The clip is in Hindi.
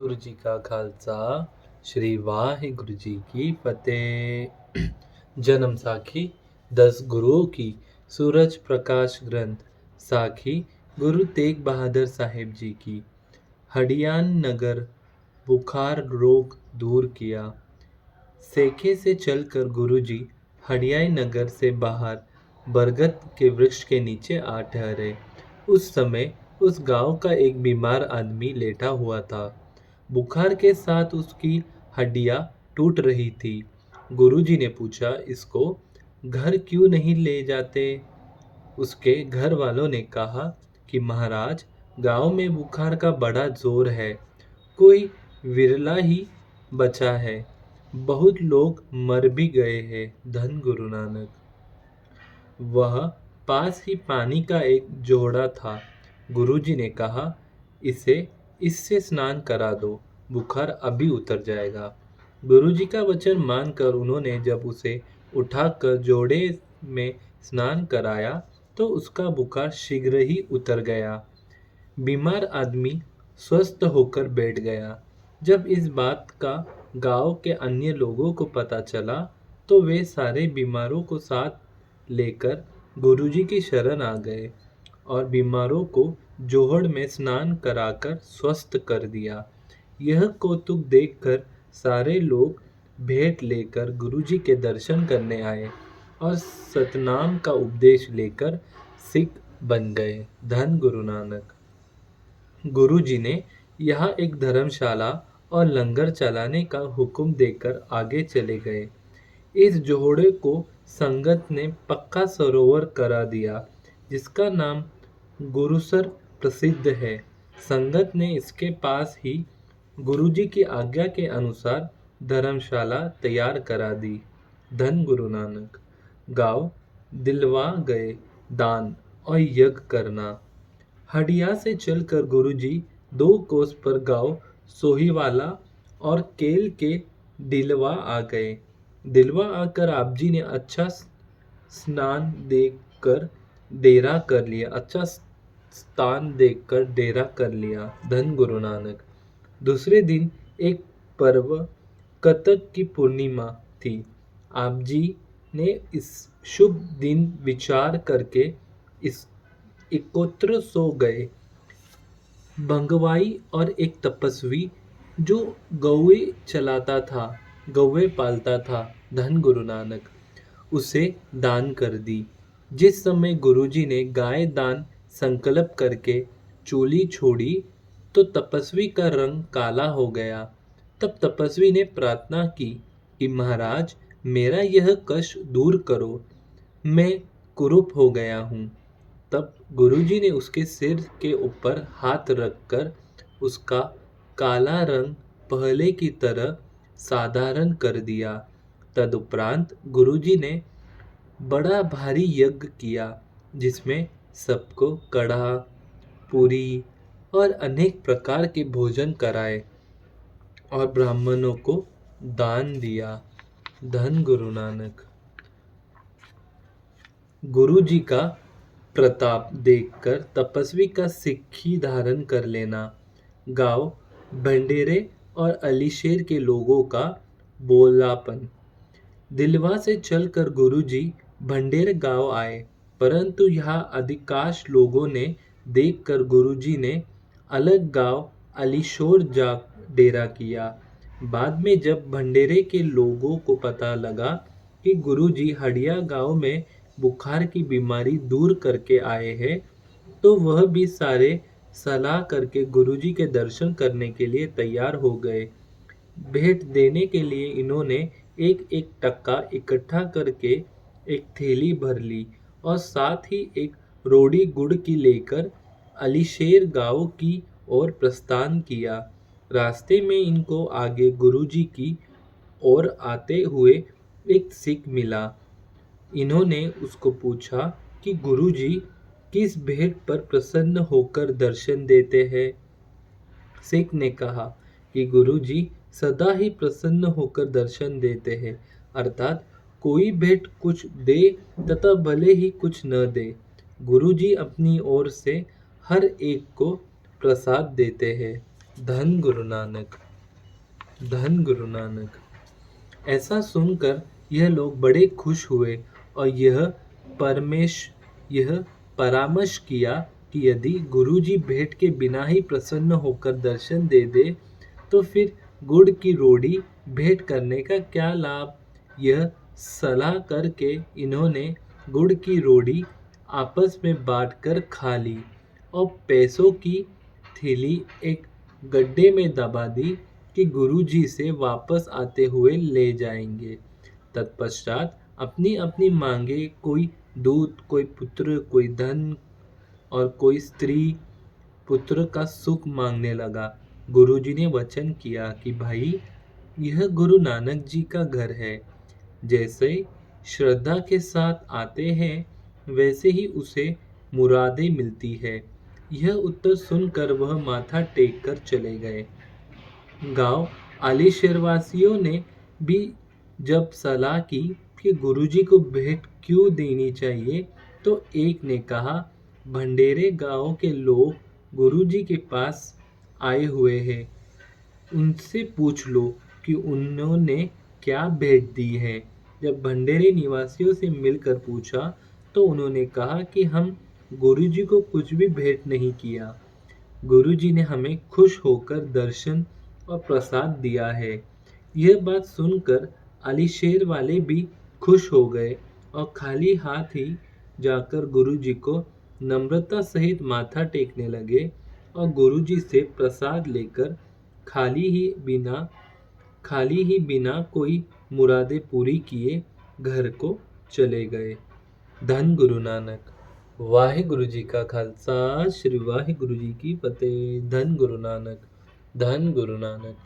ਗੁਰੂ ਜੀ ਕਾ ਖਾਲਸਾ ਸ਼੍ਰੀ ਵਾਹਿਗੁਰੂ जी की फतेह। जन्म साखी 10 गुरुओं की सूरज प्रकाश ग्रंथ साखी गुरु तेग बहादुर साहिब जी की। हडियान नगर बुखार रोग दूर किया। सेखे से चलकर गुरुजी हडियाई नगर से बाहर बरगद के वृक्ष के नीचे आ ठहरे। उस समय उस गांव का एक बीमार आदमी लेटा हुआ था। बुखार के साथ उसकी हड्डियां टूट रही थी। गुरुजी ने पूछा, इसको घर क्यों नहीं ले जाते? उसके घर वालों ने कहा कि महाराज, गांव में बुखार का बड़ा जोर है। कोई विरला ही बचा है। बहुत लोग मर भी गए हैं। धन गुरु नानक। वह पास ही पानी का एक जोड़ा था। गुरुजी ने कहा, इसे इससे स्नान करा दो, बुखार अभी उतर जाएगा। गुरुजी का वचन मानकर उन्होंने जब उसे उठाकर जोड़े में स्नान कराया तो उसका बुखार शीघ्र ही उतर गया। बीमार आदमी स्वस्थ होकर बैठ गया। जब इस बात का गांव के अन्य लोगों को पता चला तो वे सारे बीमारों को साथ लेकर गुरुजी की शरण आ गए और बीमारों को जोहड़ में स्नान कराकर स्वस्थ कर दिया। यह कौतुक देखकर सारे लोग भेंट लेकर गुरुजी के दर्शन करने आए और सतनाम का उपदेश लेकर सिख बन गए। धन गुरु नानक। गुरुजी ने यहाँ एक धर्मशाला और लंगर चलाने का हुक्म देकर आगे चले गए। इस जोड़े को संगत ने पक्का सरोवर करा दिया, जिसका नाम गुरुसर प्रसिद्ध है। संगत ने इसके पास ही गुरुजी की आज्ञा के अनुसार धर्मशाला तैयार करा दी। धन गुरु नानक। गांव दिलवा गए दान और यज्ञ करना। हडिया से चलकर गुरुजी 2 कोस पर गांव सोहीवाला और केल के दिलवा आ गए। दिलवा आकर आप जी ने अच्छा स्नान देकर डेरा कर लिया। अच्छा स्थान देखकर डेरा कर लिया। धन गुरु नानक। दूसरे दिन एक पर्व कतक की पूर्णिमा थी। आप जी ने इस शुभ दिन विचार करके इस एकत्र सो गए। भंगवाई और एक तपस्वी जो गौवे पालता था, धन गुरु नानक, उसे दान कर दी। जिस समय गुरुजी ने गाय दान संकल्प करके चोली छोड़ी तो तपस्वी का रंग काला हो गया। तब तपस्वी ने प्रार्थना की कि महाराज, मेरा यह कष्ट दूर करो, मैं कुरूप हो गया हूँ। तब गुरुजी ने उसके सिर के ऊपर हाथ रखकर उसका काला रंग पहले की तरह साधारण कर दिया। तदुपरांत गुरुजी ने बड़ा भारी यज्ञ किया, जिसमें सबको कढ़ा, पूरी और अनेक प्रकार के भोजन कराए और ब्राह्मणों को दान दिया। धन गुरु नानक। गुरु जी का प्रताप देखकर तपस्वी का सिक्खी धारण कर लेना। गांव भंडेरे और अलीशेर के लोगों का बोलापन। दिलवा से चलकर गुरुजी भंडेर गांव आए, परंतु यहाँ अधिकांश लोगों ने देखकर गुरुजी ने अलग गांव अलीशोर जा डेरा किया। बाद में जब भंडेरे के लोगों को पता लगा कि गुरुजी हडिया गांव में बुखार की बीमारी दूर करके आए हैं, तो वह भी सारे सलाह करके गुरुजी के दर्शन करने के लिए तैयार हो गए। भेंट देने के लिए इन्होंने एक एक टक्का इकट्ठा करके एक थैली भर ली और साथ ही एक रोड़ी गुड़ की लेकर अलीशेर गांव की ओर प्रस्थान किया। रास्ते में इनको आगे गुरुजी की ओर आते हुए एक सिख मिला। इन्होंने उसको पूछा कि गुरुजी किस भेंट पर प्रसन्न होकर दर्शन देते हैं। सिख ने कहा कि गुरुजी सदा ही प्रसन्न होकर दर्शन देते हैं, अर्थात कोई भेंट कुछ दे तथा भले ही कुछ न दे, गुरुजी अपनी ओर से हर एक को प्रसाद देते हैं। धन गुरु नानक, धन गुरु नानक। ऐसा सुनकर यह लोग बड़े खुश हुए और यह परामर्श किया कि यदि गुरुजी भेंट के बिना ही प्रसन्न होकर दर्शन दे दे तो फिर गुड़ की रोड़ी भेंट करने का क्या लाभ। यह सलाह करके इन्होंने गुड़ की रोड़ी आपस में बांटकर खा ली और पैसों की थैली एक गड्ढे में दबा दी कि गुरुजी से वापस आते हुए ले जाएंगे। तत्पश्चात अपनी अपनी मांगे, कोई दूध, कोई पुत्र, कोई धन और कोई स्त्री पुत्र का सुख मांगने लगा। गुरुजी ने वचन किया कि भाई, यह गुरु नानक जी का घर है। जैसे श्रद्धा के साथ आते हैं वैसे ही उसे मुरादें मिलती है। यह उत्तर सुनकर वह माथा टेक कर चले गए। गांव आलीशेरवासियों ने भी जब सलाह की कि गुरुजी को भेंट क्यों देनी चाहिए तो एक ने कहा, भंडेरे गांव के लोग गुरुजी के पास आए हुए हैं, उनसे पूछ लो कि उन्होंने क्या भेंट दी है। जब भंडेरे निवासियों से मिलकर पूछा तो उन्होंने कहा कि हम गुरुजी को कुछ भी भेंट नहीं किया। गुरुजी ने हमें खुश होकर दर्शन और प्रसाद दिया है। यह बात सुनकर अलीशेर वाले भी खुश हो गए और खाली हाथ ही जाकर गुरुजी को नम्रता सहित माथा टेकने लगे और गुरुजी से प्रसाद लेकर खाली ही बिना कोई मुरादे पूरी किए घर को चले गए। धन गुरु नानक। वाहिगुरु जी का खालसा, श्री वाहिगुरु जी की फतेह। धन गुरु नानक, धन गुरु नानक।